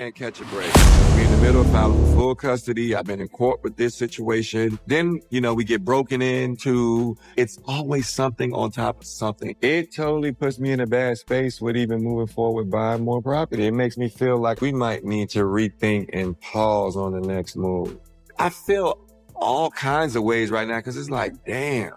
and catch a break. We're in the middle of filing for full custody. I've been in court with this situation. Then, we get broken into. It's always something on top of something. It totally puts me in a bad space with even moving forward buying more property. It makes me feel like we might need to rethink and pause on the next move. I feel all kinds of ways right now because it's like, damn.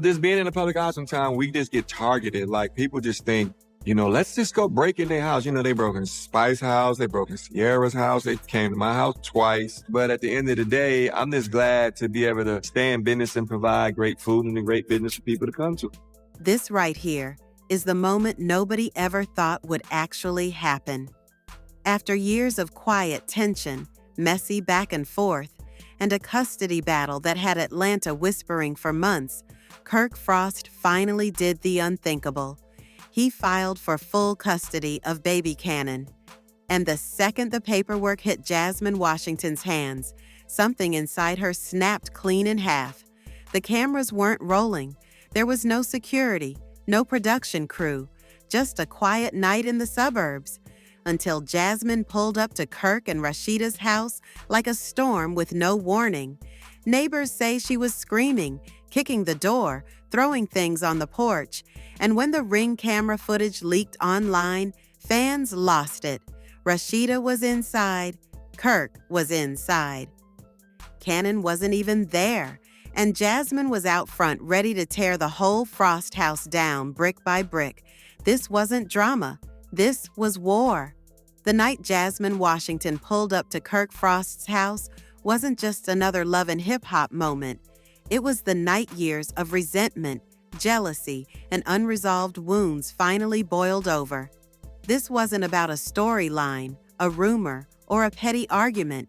This being in the public eye sometimes, we just get targeted. Like, people just think, let's just go break in their house. They broke in Spice's house. They broke in Sierra's house. They came to my house twice. But at the end of the day, I'm just glad to be able to stay in business and provide great food and a great business for people to come to. This right here is the moment nobody ever thought would actually happen. After years of quiet tension, messy back and forth, and a custody battle that had Atlanta whispering for months, Kirk Frost finally did the unthinkable. He filed for full custody of baby Kannon. And the second the paperwork hit Jasmine Washington's hands, something inside her snapped clean in half. The cameras weren't rolling. There was no security, no production crew, just a quiet night in the suburbs, until Jasmine pulled up to Kirk and Rasheeda's house like a storm with no warning. Neighbors say she was screaming, kicking the door, throwing things on the porch, and when the Ring camera footage leaked online, fans lost it. Rasheeda was inside, Kirk was inside. Kannon wasn't even there, and Jasmine was out front ready to tear the whole Frost house down brick by brick. This wasn't drama, this was war. The night Jasmine Washington pulled up to Kirk Frost's house wasn't just another love and hip-hop moment. It was the night years of resentment, jealousy, and unresolved wounds finally boiled over. This wasn't about a storyline, a rumor, or a petty argument.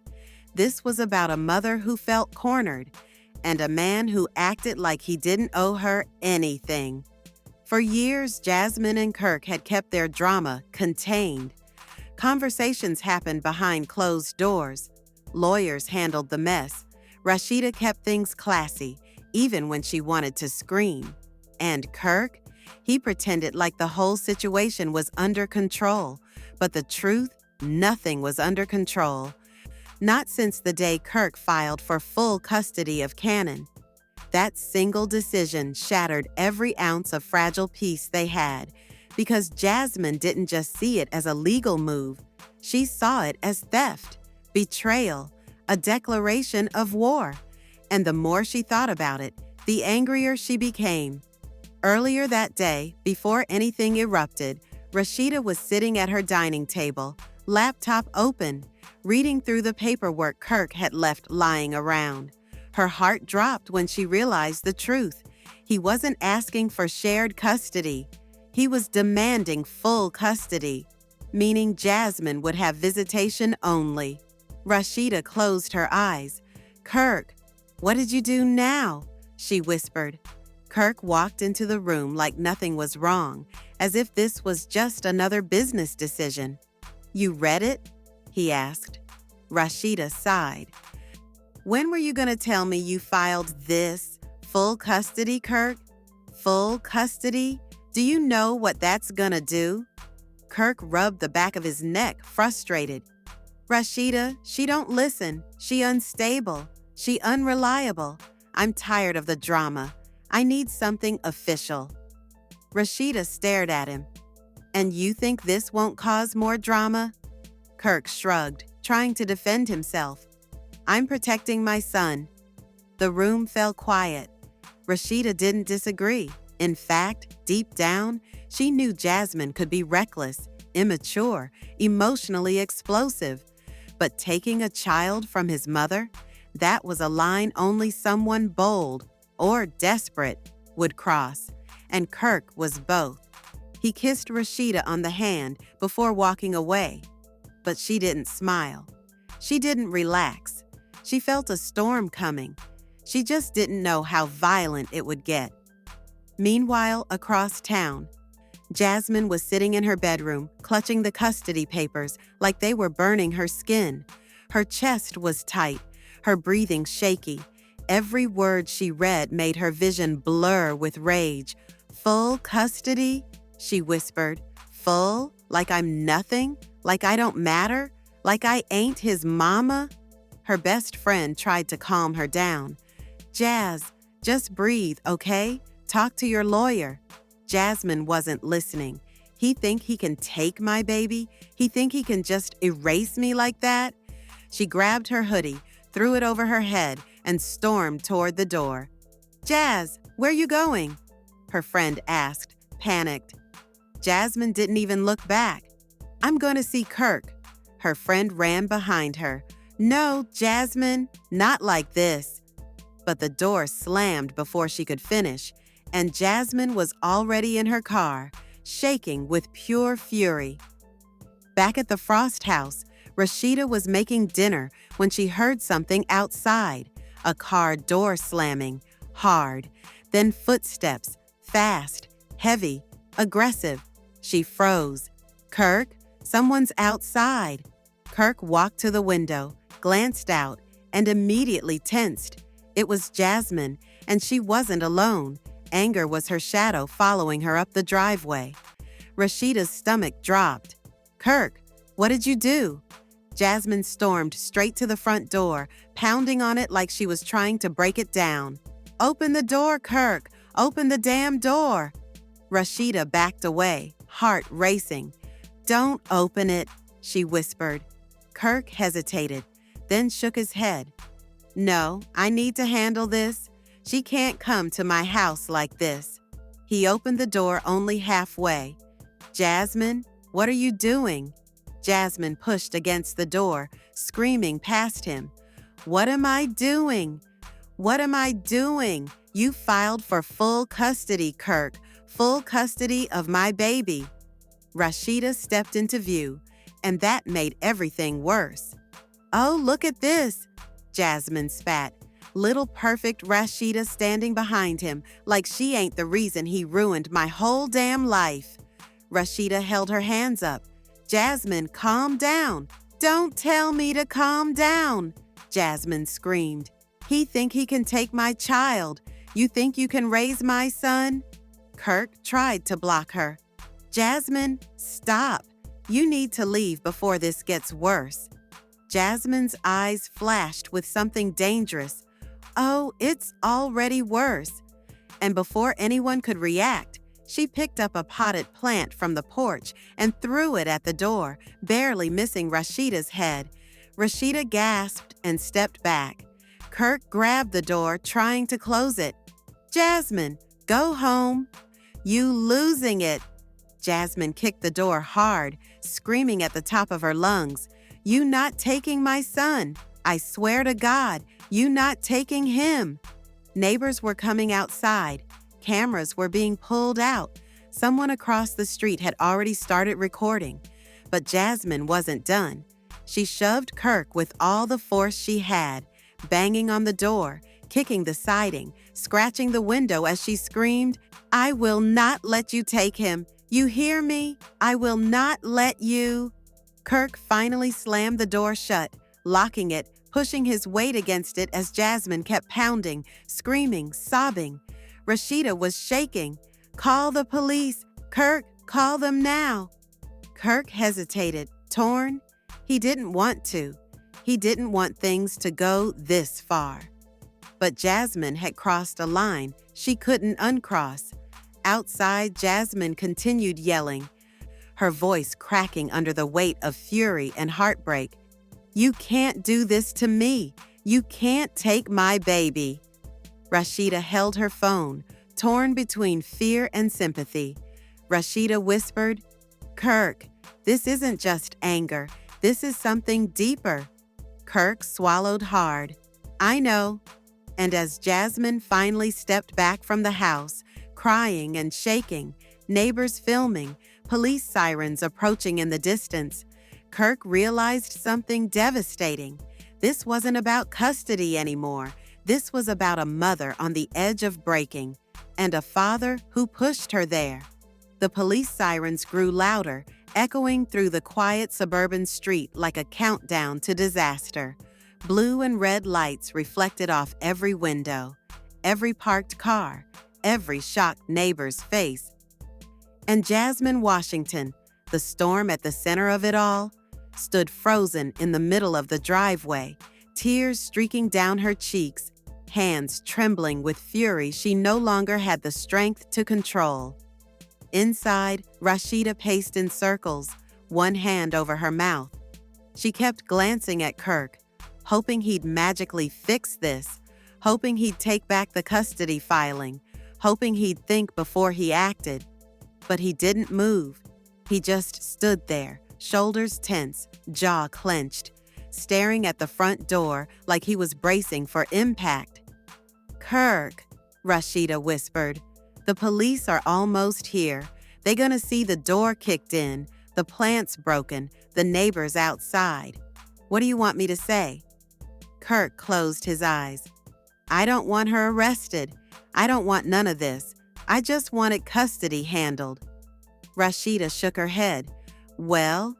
This was about a mother who felt cornered and a man who acted like he didn't owe her anything. For years, Jasmine and Kirk had kept their drama contained. Conversations happened behind closed doors. Lawyers handled the mess. Rasheeda kept things classy, even when she wanted to scream. And Kirk? He pretended like the whole situation was under control. But the truth, nothing was under control. Not since the day Kirk filed for full custody of Kannon. That single decision shattered every ounce of fragile peace they had, because Jasmine didn't just see it as a legal move. She saw it as theft, betrayal, a declaration of war. And the more she thought about it, the angrier she became. Earlier that day, before anything erupted, Rasheeda was sitting at her dining table, laptop open, reading through the paperwork Kirk had left lying around. Her heart dropped when she realized the truth. He wasn't asking for shared custody. He was demanding full custody, meaning Jasmine would have visitation only. Rasheeda closed her eyes. "Kirk, what did you do now?" she whispered. Kirk walked into the room like nothing was wrong, as if this was just another business decision. "You read it?" he asked. Rasheeda sighed. "When were you going to tell me you filed this? Full custody, Kirk? Full custody? Do you know what that's gonna do?" Kirk rubbed the back of his neck, frustrated. "Rasheeda, she don't listen. She unstable. She unreliable. I'm tired of the drama. I need something official." Rasheeda stared at him. "And you think this won't cause more drama?" Kirk shrugged, trying to defend himself. "I'm protecting my son." The room fell quiet. Rasheeda didn't disagree. In fact, deep down, she knew Jasmine could be reckless, immature, emotionally explosive. But taking a child from his mother, that was a line only someone bold or desperate would cross, and Kirk was both. He kissed Rasheeda on the hand before walking away, but she didn't smile. She didn't relax. She felt a storm coming. She just didn't know how violent it would get. Meanwhile, across town, Jasmine was sitting in her bedroom, clutching the custody papers like they were burning her skin. Her chest was tight, her breathing shaky. Every word she read made her vision blur with rage. "Full custody?" she whispered. "Full? Like I'm nothing? Like I don't matter? Like I ain't his mama? Her best friend tried to calm her down. Jazz, just breathe, okay? Talk to your lawyer. Jasmine wasn't listening. He think he can take my baby? He think he can just erase me like that? She grabbed her hoodie, threw it over her head, and stormed toward the door. Jazz, where you going? Her friend asked, panicked. Jasmine didn't even look back. I'm going to see Kirk. Her friend ran behind her. No, Jasmine, not like this. But the door slammed before she could finish, and Jasmine was already in her car, shaking with pure fury. Back at the Frost house, Rasheeda was making dinner when she heard something outside, a car door slamming, hard, then footsteps, fast, heavy, aggressive. She froze. Kirk, someone's outside. Kirk walked to the window, glanced out, and immediately tensed. It was Jasmine, and she wasn't alone. Anger was her shadow following her up the driveway. Rasheeda's stomach dropped. Kirk, what did you do? Jasmine stormed straight to the front door, pounding on it like she was trying to break it down. Open the door, Kirk! Open the damn door! Rasheeda backed away, heart racing. Don't open it, she whispered. Kirk hesitated, then shook his head. No, I need to handle this. She can't come to my house like this. He opened the door only halfway. Jasmine, what are you doing? Jasmine pushed against the door, screaming past him. What am I doing? What am I doing? You filed for full custody, Kirk. Full custody of my baby. Rasheeda stepped into view, and that made everything worse. Oh, look at this, Jasmine spat. Little perfect Rasheeda standing behind him like she ain't the reason he ruined my whole damn life. Rasheeda held her hands up. Jasmine, calm down. Don't tell me to calm down, Jasmine screamed. He think he can take my child. You think you can raise my son? Kirk tried to block her. Jasmine, stop. You need to leave before this gets worse. Jasmine's eyes flashed with something dangerous. Oh, it's already worse. And before anyone could react, she picked up a potted plant from the porch and threw it at the door, barely missing Rasheeda's head. Rasheeda gasped and stepped back. Kirk grabbed the door, trying to close it. Jasmine, go home. You losing it. Jasmine kicked the door hard, screaming at the top of her lungs. You not taking my son. I swear to God, you not taking him. Neighbors were coming outside. Cameras were being pulled out. Someone across the street had already started recording. But Jasmine wasn't done. She shoved Kirk with all the force she had, banging on the door, kicking the siding, scratching the window as she screamed, I will not let you take him. You hear me? I will not let you. Kirk finally slammed the door shut, locking it, pushing his weight against it as Jasmine kept pounding, screaming, sobbing. Rasheeda was shaking. Call the police. Kirk, call them now. Kirk hesitated, torn. He didn't want to. He didn't want things to go this far. But Jasmine had crossed a line she couldn't uncross. Outside, Jasmine continued yelling, her voice cracking under the weight of fury and heartbreak. You can't do this to me. You can't take my baby. Rasheeda held her phone, torn between fear and sympathy. Rasheeda whispered, Kirk, this isn't just anger. This is something deeper. Kirk swallowed hard. I know. And as Jasmine finally stepped back from the house, crying and shaking, neighbors filming, police sirens approaching in the distance, Kirk realized something devastating. This wasn't about custody anymore. This was about a mother on the edge of breaking, and a father who pushed her there. The police sirens grew louder, echoing through the quiet suburban street like a countdown to disaster. Blue and red lights reflected off every window, every parked car, every shocked neighbor's face. And Jasmine Washington, the storm at the center of it all, stood frozen in the middle of the driveway, tears streaking down her cheeks, hands trembling with fury she no longer had the strength to control. Inside, Rasheeda paced in circles, one hand over her mouth. She kept glancing at Kirk, hoping he'd magically fix this, hoping he'd take back the custody filing, hoping he'd think before he acted. But he didn't move. He just stood there, shoulders tense, jaw clenched, staring at the front door like he was bracing for impact. "Kirk," Rasheeda whispered, "the police are almost here. They're gonna see the door kicked in, the plants broken, the neighbors outside. What do you want me to say?" Kirk closed his eyes. "I don't want her arrested. I don't want none of this. I just wanted custody handled." Rasheeda shook her head. "Well,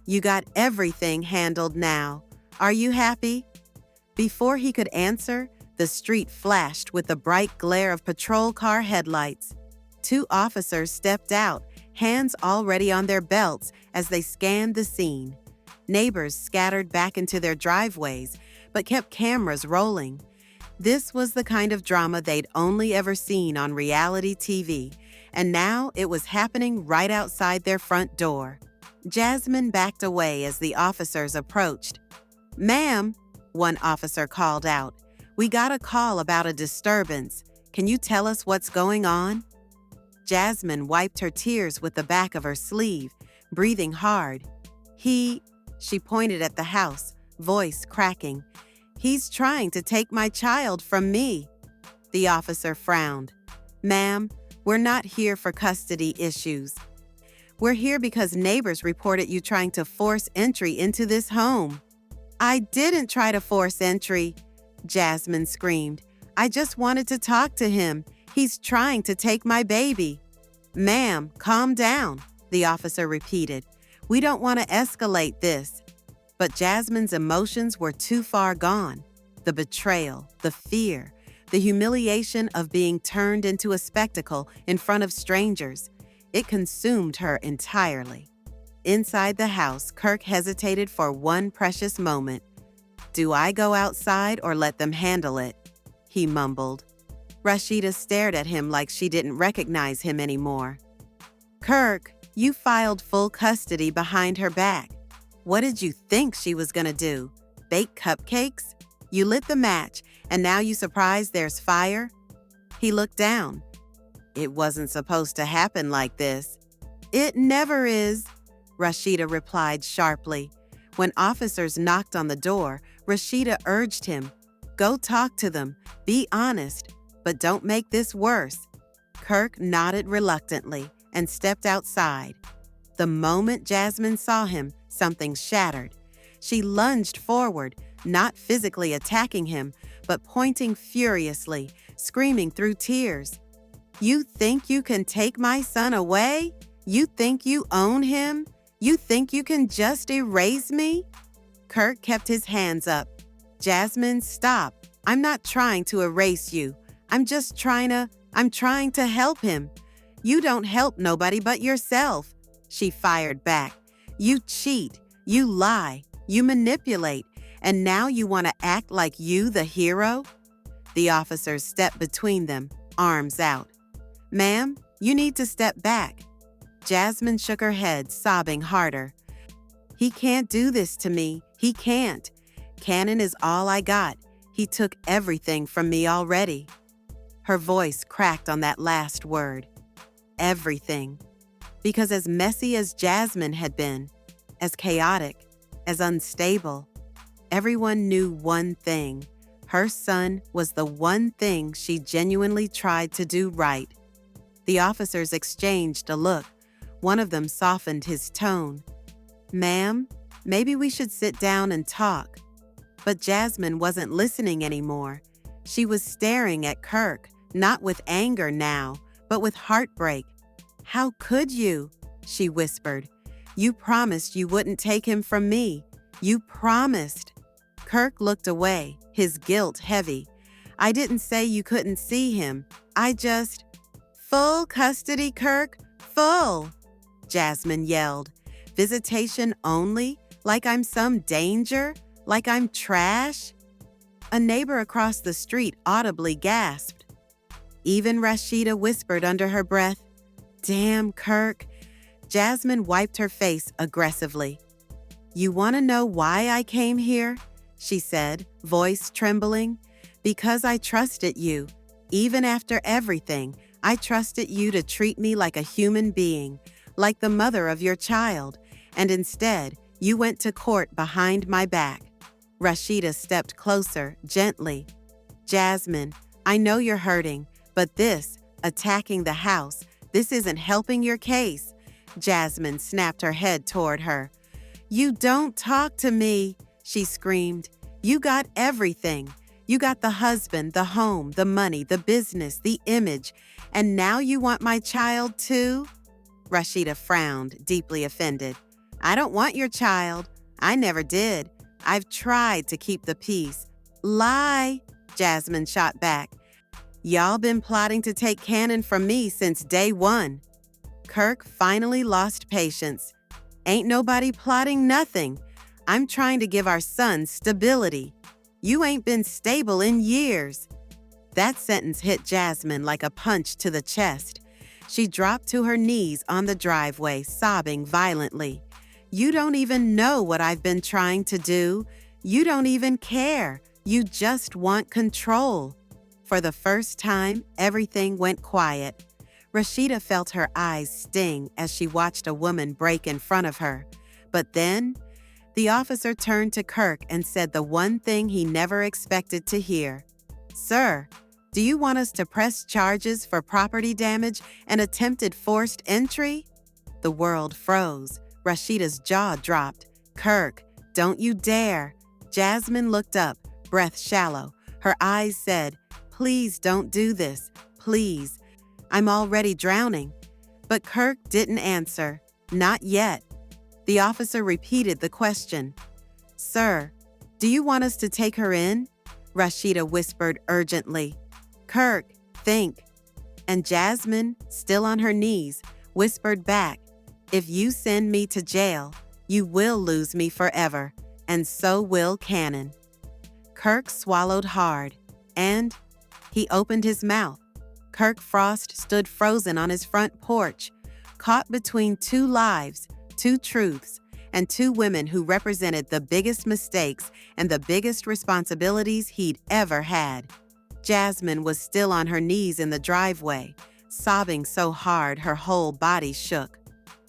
you got everything handled now. Are you happy?" Before he could answer, the street flashed with the bright glare of patrol car headlights. Two officers stepped out, hands already on their belts as they scanned the scene. Neighbors scattered back into their driveways, but kept cameras rolling. This was the kind of drama they'd only ever seen on reality TV, and now it was happening right outside their front door. Jasmine backed away as the officers approached. "Ma'am," one officer called out, "we got a call about a disturbance. Can you tell us what's going on?" Jasmine wiped her tears with the back of her sleeve, breathing hard. She pointed at the house, voice cracking. "He's trying to take my child from me." The officer frowned. "Ma'am, we're not here for custody issues. We're here because neighbors reported you trying to force entry into this home." "I didn't try to force entry," Jasmine screamed. "I just wanted to talk to him. He's trying to take my baby." "Ma'am, calm down," the officer repeated. "We don't want to escalate this." But Jasmine's emotions were too far gone. The betrayal, the fear, the humiliation of being turned into a spectacle in front of strangers. It consumed her entirely. Inside the house, Kirk hesitated for one precious moment. "Do I go outside or let them handle it?" he mumbled. Rasheeda stared at him like she didn't recognize him anymore. "Kirk, you filed full custody behind her back. What did you think she was gonna do? Bake cupcakes? You lit the match, and now you surprised there's fire?" He looked down. "It wasn't supposed to happen like this." "It never is," Rasheeda replied sharply. When officers knocked on the door, Rasheeda urged him, "Go talk to them, be honest, but don't make this worse." Kirk nodded reluctantly and stepped outside. The moment Jasmine saw him, something shattered. She lunged forward, not physically attacking him, but pointing furiously, screaming through tears. "You think you can take my son away? You think you own him? You think you can just erase me?" Kirk kept his hands up. "Jasmine, stop. I'm not trying to erase you. I'm trying to help him. You don't help nobody but yourself," she fired back. "You cheat, you lie, you manipulate, and now you want to act like you the hero?" The officers stepped between them, arms out. "Ma'am, you need to step back." Jasmine shook her head, sobbing harder. "He can't do this to me. He can't. Kannon is all I got. He took everything from me already." Her voice cracked on that last word. Everything. Because as messy as Jasmine had been, as chaotic, as unstable, everyone knew one thing. Her son was the one thing she genuinely tried to do right. The officers exchanged a look. One of them softened his tone. "Ma'am, maybe we should sit down and talk." But Jasmine wasn't listening anymore. She was staring at Kirk, not with anger now, but with heartbreak. "How could you?" she whispered. "You promised you wouldn't take him from me. You promised." Kirk looked away, his guilt heavy. "I didn't say you couldn't see him. I just—" "Full custody, Kirk, full!" Jasmine yelled. "Visitation only? Like I'm some danger? Like I'm trash? A neighbor across the street audibly gasped. Even Rasheeda whispered under her breath, "Damn, Kirk." Jasmine wiped her face aggressively. "You want to know why I came here?" she said, voice trembling. "Because I trusted you. Even after everything, I trusted you to treat me like a human being, like the mother of your child, and instead, you went to court behind my back." Rasheeda stepped closer, gently. "Jasmine, I know you're hurting, but this, attacking the house, this isn't helping your case." Jasmine snapped her head toward her. "You don't talk to me," she screamed. "You got everything. You got the husband, the home, the money, the business, the image, and now you want my child too?" Rasheeda frowned, deeply offended. "I don't want your child. I never did. I've tried to keep the peace." "Lie," Jasmine shot back. "Y'all been plotting to take Kannon from me since day one." Kirk finally lost patience. "Ain't nobody plotting nothing. I'm trying to give our son stability. You ain't been stable in years." That sentence hit Jasmine like a punch to the chest. She dropped to her knees on the driveway, sobbing violently. "You don't even know what I've been trying to do. You don't even care. You just want control." For the first time, everything went quiet. Rasheeda felt her eyes sting as she watched a woman break in front of her. But then, the officer turned to Kirk and said the one thing he never expected to hear. "Sir, do you want us to press charges for property damage and attempted forced entry?" The world froze. Rasheeda's jaw dropped. "Kirk, don't you dare." Jasmine looked up, breath shallow. Her eyes said, "Please don't do this. Please. I'm already drowning." But Kirk didn't answer. Not yet. The officer repeated the question. "Sir, do you want us to take her in?" Rasheeda whispered urgently. "Kirk, think." And Jasmine, still on her knees, whispered back, "If you send me to jail, you will lose me forever, and so will Kannon." Kirk swallowed hard, and he opened his mouth. Kirk Frost stood frozen on his front porch, caught between two lives, two truths, and two women who represented the biggest mistakes and the biggest responsibilities he'd ever had. Jasmine was still on her knees in the driveway, sobbing so hard her whole body shook.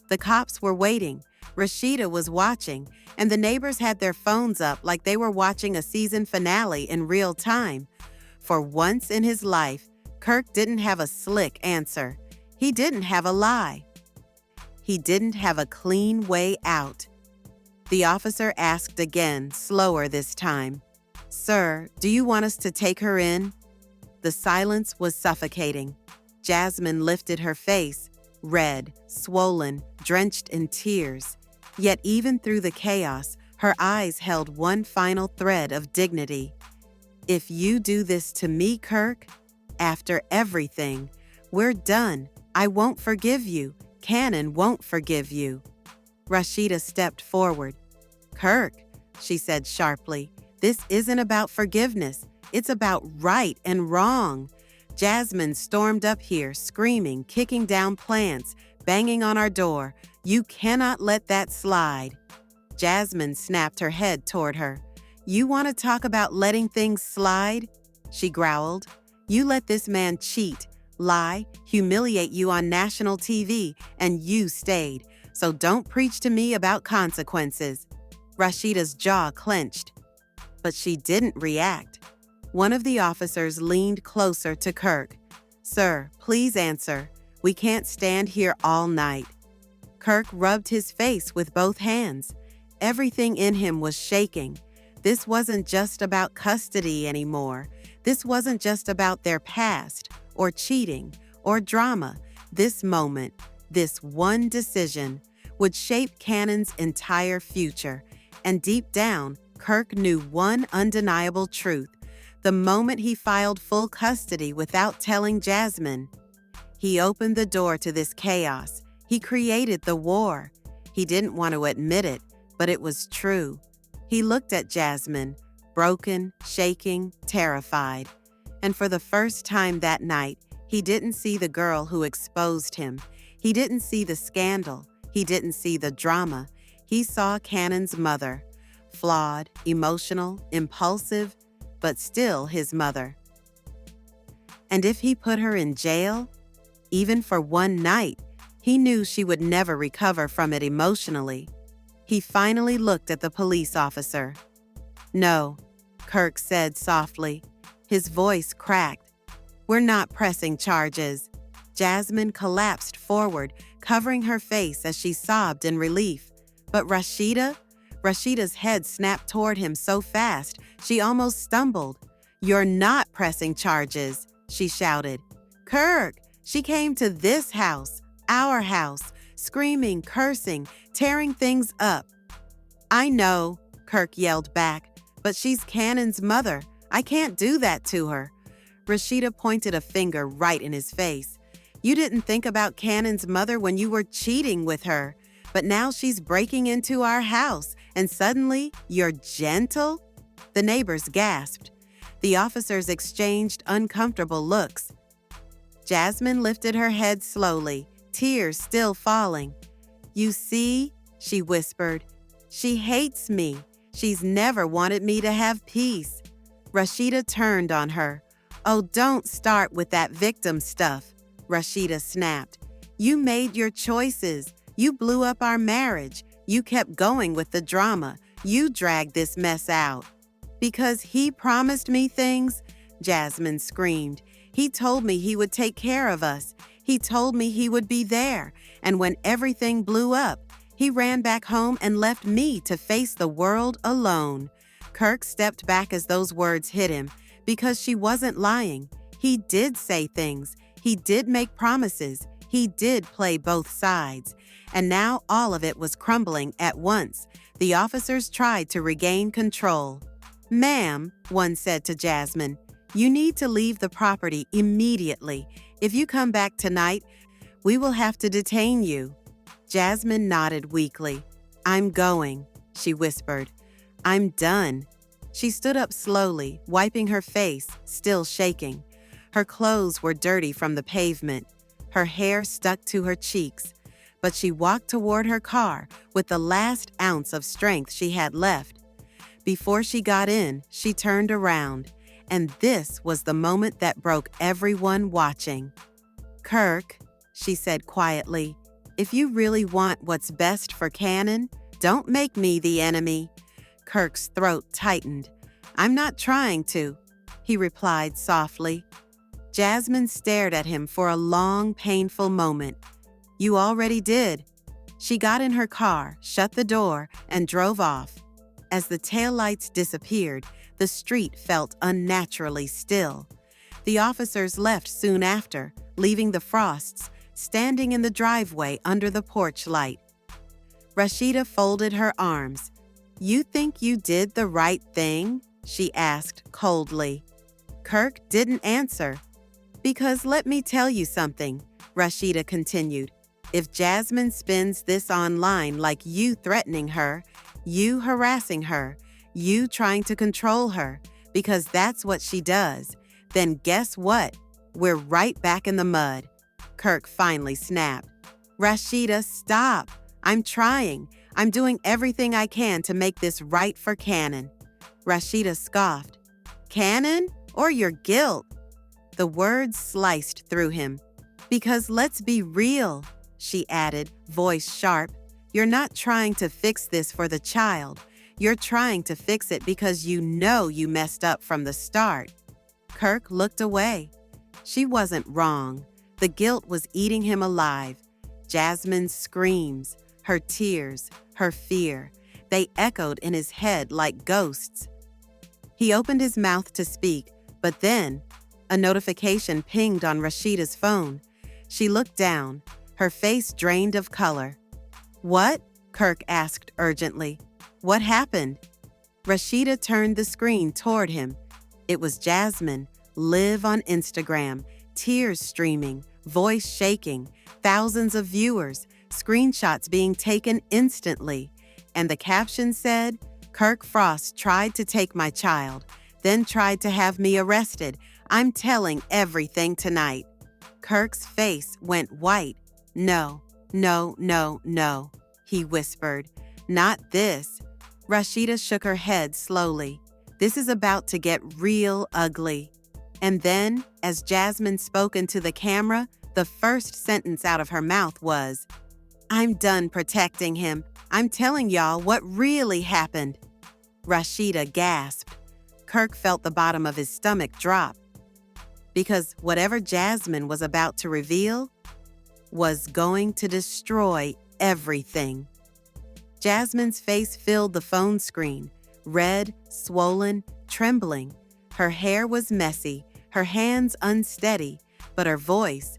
The cops were waiting, Rasheeda was watching, and the neighbors had their phones up like they were watching a season finale in real time. For once in his life, Kirk didn't have a slick answer. He didn't have a lie. He didn't have a clean way out. The officer asked again, slower this time. "Sir, do you want us to take her in?" The silence was suffocating. Jasmine lifted her face, red, swollen, drenched in tears. Yet even through the chaos, her eyes held one final thread of dignity. "If you do this to me, Kirk, after everything, we're done. I won't forgive you. Kannon won't forgive you." Rasheeda stepped forward. "Kirk," she said sharply, "this isn't about forgiveness. It's about right and wrong." Jasmine stormed up here, screaming, kicking down plants, banging on our door. "You cannot let that slide." Jasmine snapped her head toward her. "You want to talk about letting things slide?" she growled. "You let this man cheat, lie, humiliate you on national TV, and you stayed. So don't preach to me about consequences." Rasheeda's jaw clenched, but she didn't react. One of the officers leaned closer to Kirk. "Sir, please answer. We can't stand here all night." Kirk rubbed his face with both hands. Everything in him was shaking. This wasn't just about custody anymore. This wasn't just about their past, or cheating, or drama. This moment, this one decision, would shape Kannon's entire future. And deep down, Kirk knew one undeniable truth. The moment he filed full custody without telling Jasmine, he opened the door to this chaos. He created the war. He didn't want to admit it, but it was true. He looked at Jasmine, broken, shaking, terrified. And for the first time that night, he didn't see the girl who exposed him. He didn't see the scandal. He didn't see the drama. He saw Cannon's mother, flawed, emotional, impulsive, but still his mother. And if he put her in jail, even for one night, he knew she would never recover from it emotionally. He finally looked at the police officer. "No," Kirk said softly. His voice cracked. "We're not pressing charges." Jasmine collapsed forward, covering her face as she sobbed in relief. But Rasheeda's head snapped toward him so fast, she almost stumbled. "You're not pressing charges," she shouted. "Kirk, she came to this house, our house, screaming, cursing, tearing things up." "I know," Kirk yelled back, "but she's Cannon's mother. I can't do that to her." Rasheeda pointed a finger right in his face. "You didn't think about Cannon's mother when you were cheating with her, but now she's breaking into our house, and suddenly you're gentle?" The neighbors gasped. The officers exchanged uncomfortable looks. Jasmine lifted her head slowly, tears still falling. "You see," she whispered, "she hates me. She's never wanted me to have peace." Rasheeda turned on her. "Oh, don't start with that victim stuff," Rasheeda snapped. "You made your choices. You blew up our marriage. You kept going with the drama. You dragged this mess out." "Because he promised me things?" Jasmine screamed. "He told me he would take care of us. He told me he would be there. And when everything blew up, he ran back home and left me to face the world alone." Kirk stepped back as those words hit him, because she wasn't lying. He did say things. He did make promises. He did play both sides. And now all of it was crumbling at once. The officers tried to regain control. "Ma'am," one said to Jasmine, "you need to leave the property immediately. If you come back tonight, we will have to detain you." Jasmine nodded weakly. "I'm going," she whispered. "I'm done." She stood up slowly, wiping her face, still shaking. Her clothes were dirty from the pavement. Her hair stuck to her cheeks. But she walked toward her car with the last ounce of strength she had left. Before she got in, she turned around, and this was the moment that broke everyone watching. "Kirk," she said quietly, "if you really want what's best for Cannon, don't make me the enemy." Kirk's throat tightened. "I'm not trying to," he replied softly. Jasmine stared at him for a long, painful moment. "You already did." She got in her car, shut the door, and drove off. As the taillights disappeared, the street felt unnaturally still. The officers left soon after, leaving the Frosts standing in the driveway under the porch light. Rasheeda folded her arms. "You think you did the right thing?" she asked coldly. Kirk didn't answer. "Because let me tell you something," Rasheeda continued. "If Jasmine spins this online like you threatening her, you harassing her, you trying to control her, because that's what she does, then guess what? We're right back in the mud." Kirk finally snapped. "Rasheeda, stop. I'm trying. I'm doing everything I can to make this right for Kannon." Rasheeda scoffed. "Kannon or your guilt?" The words sliced through him. "Because let's be real," she added, voice sharp. "You're not trying to fix this for the child. You're trying to fix it because you know you messed up from the start." Kirk looked away. She wasn't wrong. The guilt was eating him alive. Jasmine's screams, her tears, her fear, they echoed in his head like ghosts. He opened his mouth to speak, but then a notification pinged on Rasheeda's phone. She looked down, her face drained of color. "What?" Kirk asked urgently. "What happened?" Rasheeda turned the screen toward him. It was Jasmine, live on Instagram, tears streaming, voice shaking, thousands of viewers, screenshots being taken instantly. And the caption said, "Kirk Frost tried to take my child, then tried to have me arrested. I'm telling everything tonight." Kirk's face went white. "No, no, no, no," he whispered. "Not this." Rasheeda shook her head slowly. "This is about to get real ugly." And then, as Jasmine spoke into the camera, the first sentence out of her mouth was, "I'm done protecting him. I'm telling y'all what really happened." Rasheeda gasped. Kirk felt the bottom of his stomach drop. Because whatever Jasmine was about to reveal was going to destroy everything. Jasmine's face filled the phone screen, red, swollen, trembling. Her hair was messy, her hands unsteady, but her voice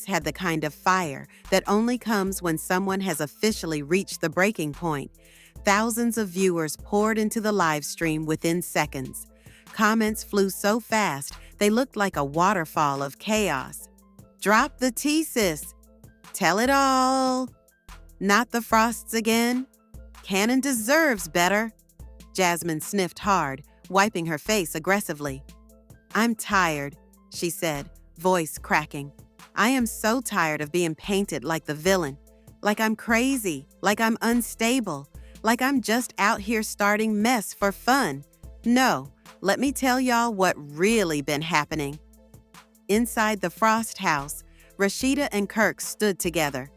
had the kind of fire that only comes when someone has officially reached the breaking point. Thousands of viewers poured into the live stream within seconds. Comments flew so fast, they looked like a waterfall of chaos. "Drop the tea, sis." "Tell it all." "Not the Frosts again." "Kannon deserves better." Jasmine sniffed hard, wiping her face aggressively. "I'm tired," she said, voice cracking. "I am so tired of being painted like the villain, like I'm crazy, like I'm unstable, like I'm just out here starting mess for fun. No, let me tell y'all what really been happening." Inside the Frost house, Rasheeda and Kirk stood together,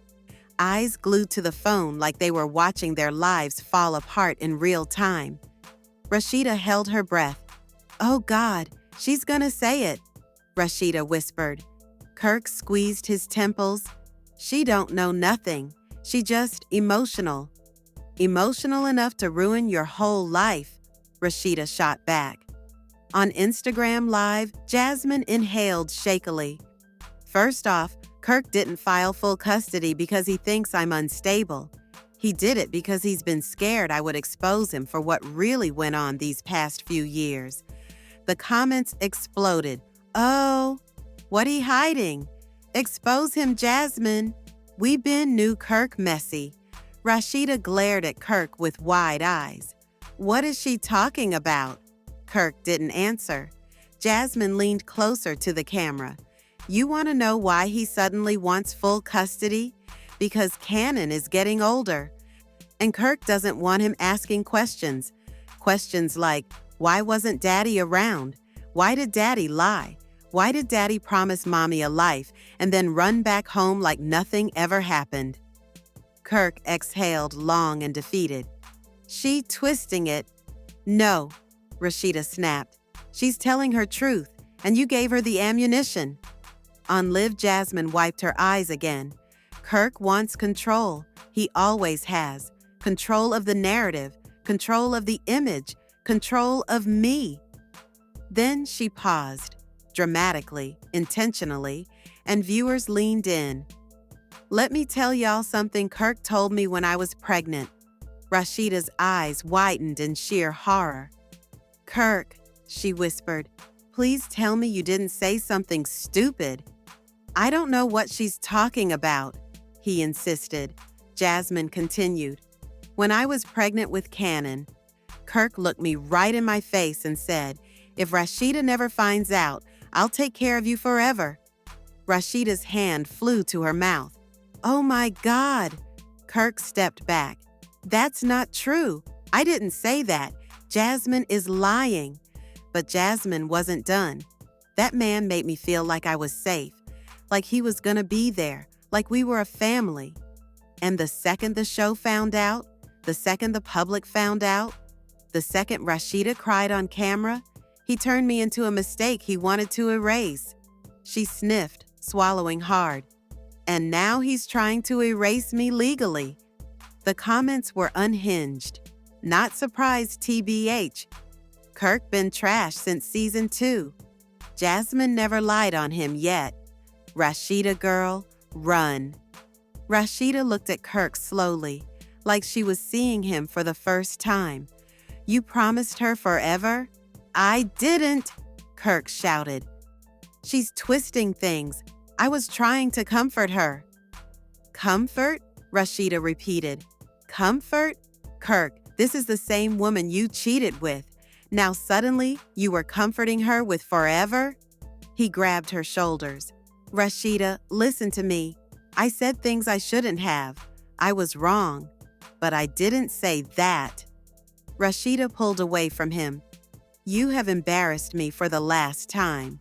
eyes glued to the phone like they were watching their lives fall apart in real time. Rasheeda held her breath. "Oh God, she's gonna say it," Rasheeda whispered. Kirk squeezed his temples. "She don't know nothing. She just emotional." "Emotional enough to ruin your whole life," Rasheeda shot back. On Instagram Live, Jasmine inhaled shakily. "First off, Kirk didn't file full custody because he thinks I'm unstable. He did it because he's been scared I would expose him for what really went on these past few years." The comments exploded. "Oh, what he hiding? Expose him, Jasmine. We been knew Kirk messy." Rasheeda glared at Kirk with wide eyes. "What is she talking about?" Kirk didn't answer. Jasmine leaned closer to the camera. "You want to know why he suddenly wants full custody? Because Kannon is getting older. And Kirk doesn't want him asking questions. Questions like, why wasn't Daddy around? Why did Daddy lie? Why did Daddy promise Mommy a life and then run back home like nothing ever happened?" Kirk exhaled long and defeated. "She twisting it." "No," Rasheeda snapped. "She's telling her truth, and you gave her the ammunition." On Live, Jasmine wiped her eyes again. Kirk wants control. He always has. Control of the narrative, control of the image, control of me. Then she paused, dramatically, intentionally, and viewers leaned in. "Let me tell y'all something Kirk told me when I was pregnant." Rasheeda's eyes widened in sheer horror. "Kirk," she whispered, "please tell me you didn't say something stupid." "I don't know what she's talking about," he insisted. Jasmine continued. "When I was pregnant with Kannon, Kirk looked me right in my face and said, 'If Rasheeda never finds out, I'll take care of you forever.'" Rasheeda's hand flew to her mouth. "Oh my God!" Kirk stepped back. "That's not true. I didn't say that. Jasmine is lying." But Jasmine wasn't done. "That man made me feel like I was safe, like he was gonna be there, like we were a family. And the second the show found out, the second the public found out, the second Rasheeda cried on camera, he turned me into a mistake he wanted to erase." She sniffed, swallowing hard. "And now he's trying to erase me legally." The comments were unhinged. "Not surprised, TBH. Kirk been trashed since season 2. Jasmine never lied on him yet. Rasheeda girl, run." Rasheeda looked at Kirk slowly, like she was seeing him for the first time. "You promised her forever?" "I didn't," Kirk shouted. "She's twisting things. I was trying to comfort her." "Comfort?" Rasheeda repeated. "Comfort? Kirk, this is the same woman you cheated with. Now suddenly, you were comforting her with forever? He grabbed her shoulders. Rasheeda, listen to me. I said things I shouldn't have. I was wrong. But I didn't say that. Rasheeda pulled away from him. You have embarrassed me for the last time.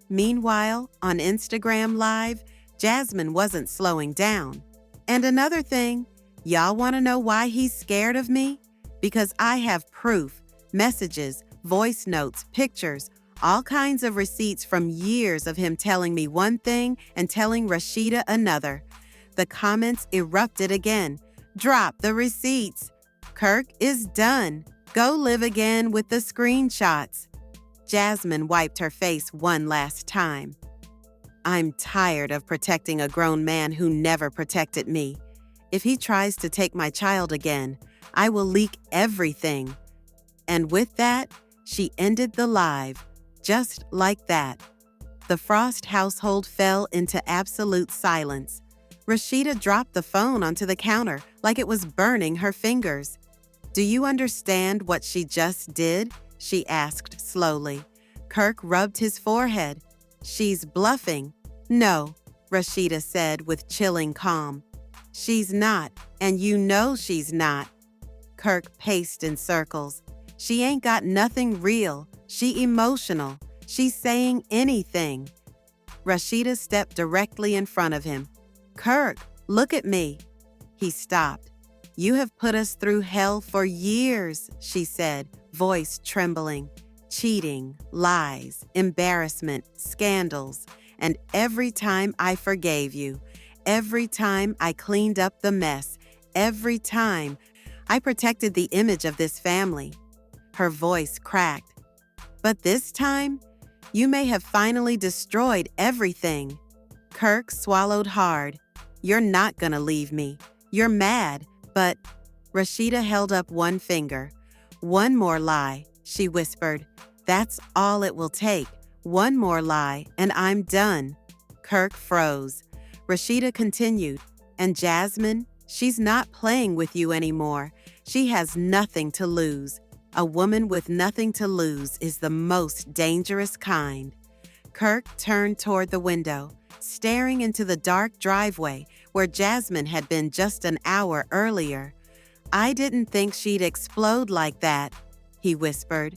Meanwhile, on Instagram Live, Jasmine wasn't slowing down. And another thing, y'all want to know why he's scared of me? Because I have proof, messages, voice notes, pictures, all kinds of receipts from years of him telling me one thing and telling Rasheeda another. The comments erupted again. Drop the receipts. Kirk is done. Go live again with the screenshots. Jasmine wiped her face one last time. I'm tired of protecting a grown man who never protected me. If he tries to take my child again, I will leak everything. And with that, she ended the live, just like that. The Frost household fell into absolute silence. Rasheeda dropped the phone onto the counter like it was burning her fingers. Do you understand what she just did? She asked slowly. Kirk rubbed his forehead. She's bluffing. No, Rasheeda said with chilling calm. She's not, and you know she's not. Kirk paced in circles. She ain't got nothing real. She emotional. She's saying anything. Rasheeda stepped directly in front of him. Kirk, look at me. He stopped. You have put us through hell for years, she said, voice trembling. Cheating, lies, embarrassment, scandals. And every time I forgave you, every time I cleaned up the mess, every time I protected the image of this family. Her voice cracked. But this time, you may have finally destroyed everything. Kirk swallowed hard. You're not gonna leave me. You're mad, but Rasheeda held up one finger. One more lie, she whispered. That's all it will take. One more lie, and I'm done. Kirk froze. Rasheeda continued. And Jasmine, she's not playing with you anymore. She has nothing to lose. A woman with nothing to lose is the most dangerous kind. Kirk turned toward the window, staring into the dark driveway where Jasmine had been just an hour earlier. I didn't think she'd explode like that, he whispered.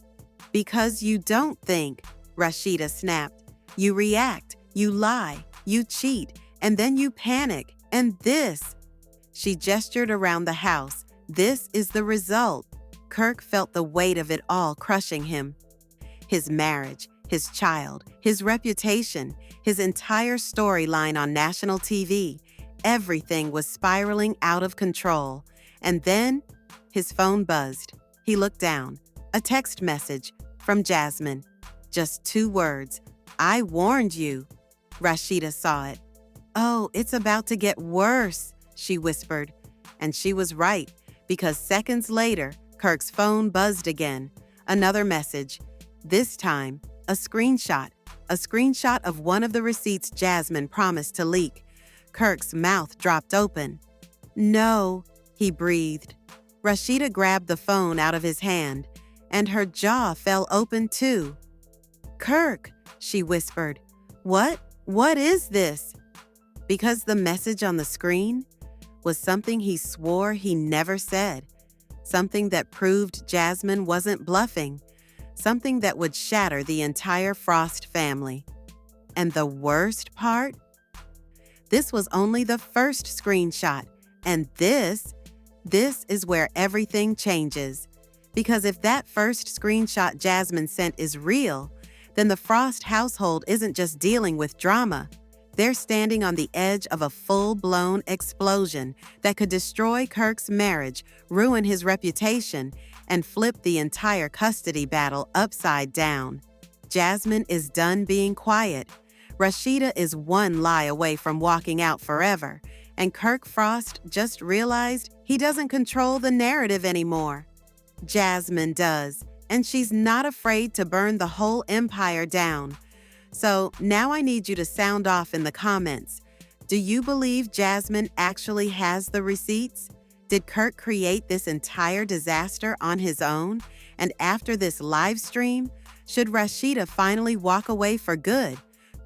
Because you don't think, Rasheeda snapped. You react, you lie, you cheat, and then you panic. And this. She gestured around the house. This is the result. Kirk felt the weight of it all crushing him. His marriage, his child, his reputation, his entire storyline on national TV. Everything was spiraling out of control. And then his phone buzzed. He looked down. A text message from Jasmine. Just 2 words. I warned you. Rasheeda saw it. Oh, it's about to get worse, she whispered. And she was right, because seconds later, Kirk's phone buzzed again. Another message. This time, a screenshot. A screenshot of one of the receipts Jasmine promised to leak. Kirk's mouth dropped open. No, he breathed. Rasheeda grabbed the phone out of his hand, and her jaw fell open too. Kirk, she whispered. What? What is this? Because the message on the screen was something he swore he never said. Something that proved Jasmine wasn't bluffing. Something that would shatter the entire Frost family. And the worst part? This was only the first screenshot. And this is where everything changes. Because if that first screenshot Jasmine sent is real, then the Frost household isn't just dealing with drama. They're standing on the edge of a full-blown explosion that could destroy Kirk's marriage, ruin his reputation, and flip the entire custody battle upside down. Jasmine is done being quiet. Rasheeda is one lie away from walking out forever, and Kirk Frost just realized he doesn't control the narrative anymore. Jasmine does, and she's not afraid to burn the whole empire down. So now I need you to sound off in the comments. Do you believe Jasmine actually has the receipts? Did Kirk create this entire disaster on his own? And after this live stream, should Rasheeda finally walk away for good?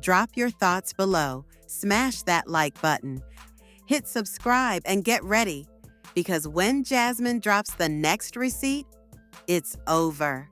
Drop your thoughts below, smash that like button, hit subscribe, and get ready. Because when Jasmine drops the next receipt, it's over.